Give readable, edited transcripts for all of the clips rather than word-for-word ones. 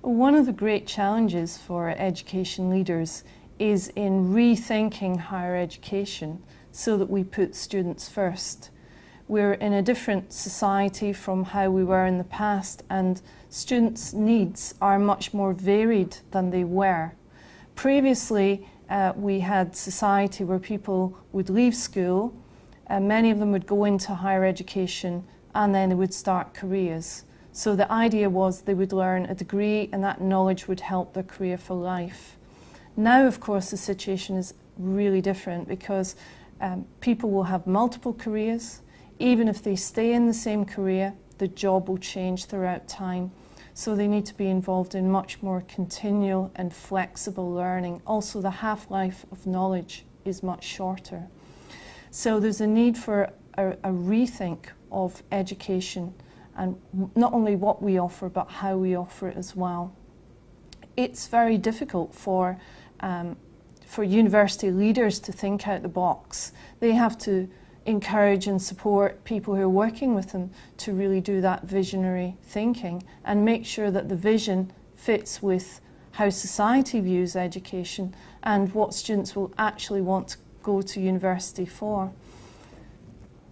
One of the great challenges for education leaders is in rethinking higher education so that we put students first. We're in a different society from how we were in the past, and students' needs are much more varied than they were. Previously, we had society where people would leave school, and many of them would go into higher education, and then they would start careers. So the idea was they would learn a degree and that knowledge would help their career for life. Now, of course, the situation is really different because people will have multiple careers. Even if they stay in the same career, the job will change throughout time. So they need to be involved in much more continual and flexible learning. Also, the half-life of knowledge is much shorter. So there's a need for a rethink of education, and not only what we offer, but how we offer it as well. It's very difficult for university leaders to think out the box. They have to encourage and support people who are working with them to really do that visionary thinking and make sure that the vision fits with how society views education and what students will actually want to go to university for.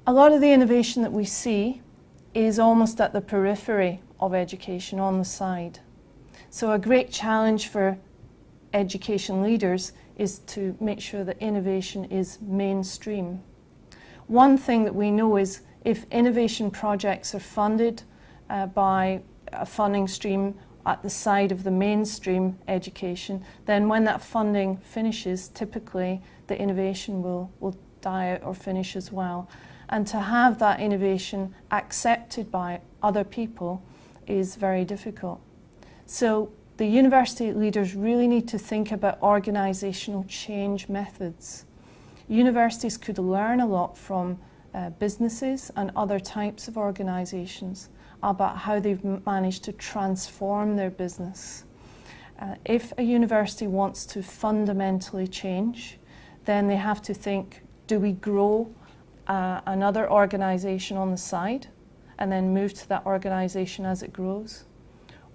A lot of the innovation that we see is almost at the periphery of education, on the side. So a great challenge for education leaders is to make sure that innovation is mainstream. One thing that we know is if innovation projects are funded by a funding stream at the side of the mainstream education, then when that funding finishes, typically the innovation will die out or finish as well. And to have that innovation accepted by other people is very difficult. So the university leaders really need to think about organisational change methods. Universities could learn a lot from businesses and other types of organisations about how they've managed to transform their business. If a university wants to fundamentally change, then they have to think, do we grow another organisation on the side and then move to that organisation as it grows?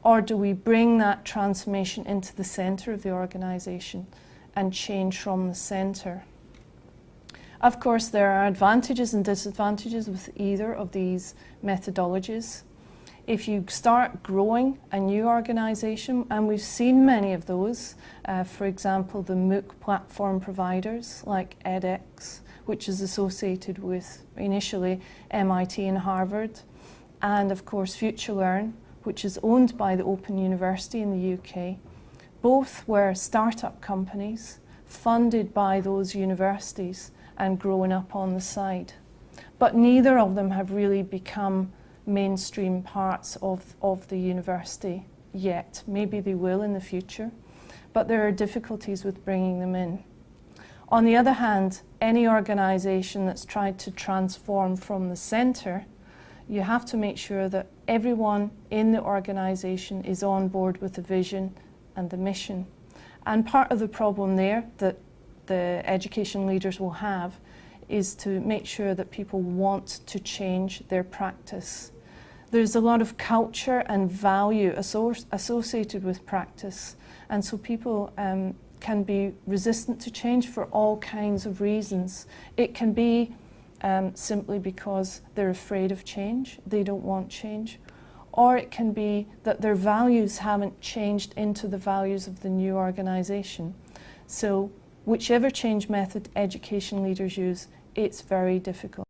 Or do we bring that transformation into the centre of the organisation and change from the centre? Of course, there are advantages and disadvantages with either of these methodologies. If you start growing a new organisation, and we've seen many of those, for example, the MOOC platform providers like edX, which is associated with initially MIT and Harvard, and of course FutureLearn, which is owned by the Open University in the UK. Both were startup companies funded by those universities and growing up on the side. But neither of them have really become mainstream parts of the university yet. Maybe they will in the future, but there are difficulties with bringing them in. On the other hand, any organisation that's tried to transform from the centre, you have to make sure that everyone in the organisation is on board with the vision and the mission. And part of the problem there that the education leaders will have is to make sure that people want to change their practice. There's a lot of culture and value associated with practice, and so people can be resistant to change for all kinds of reasons. It can be simply because they're afraid of change, they don't want change, or it can be that their values haven't changed into the values of the new organisation. So whichever change method education leaders use, it's very difficult.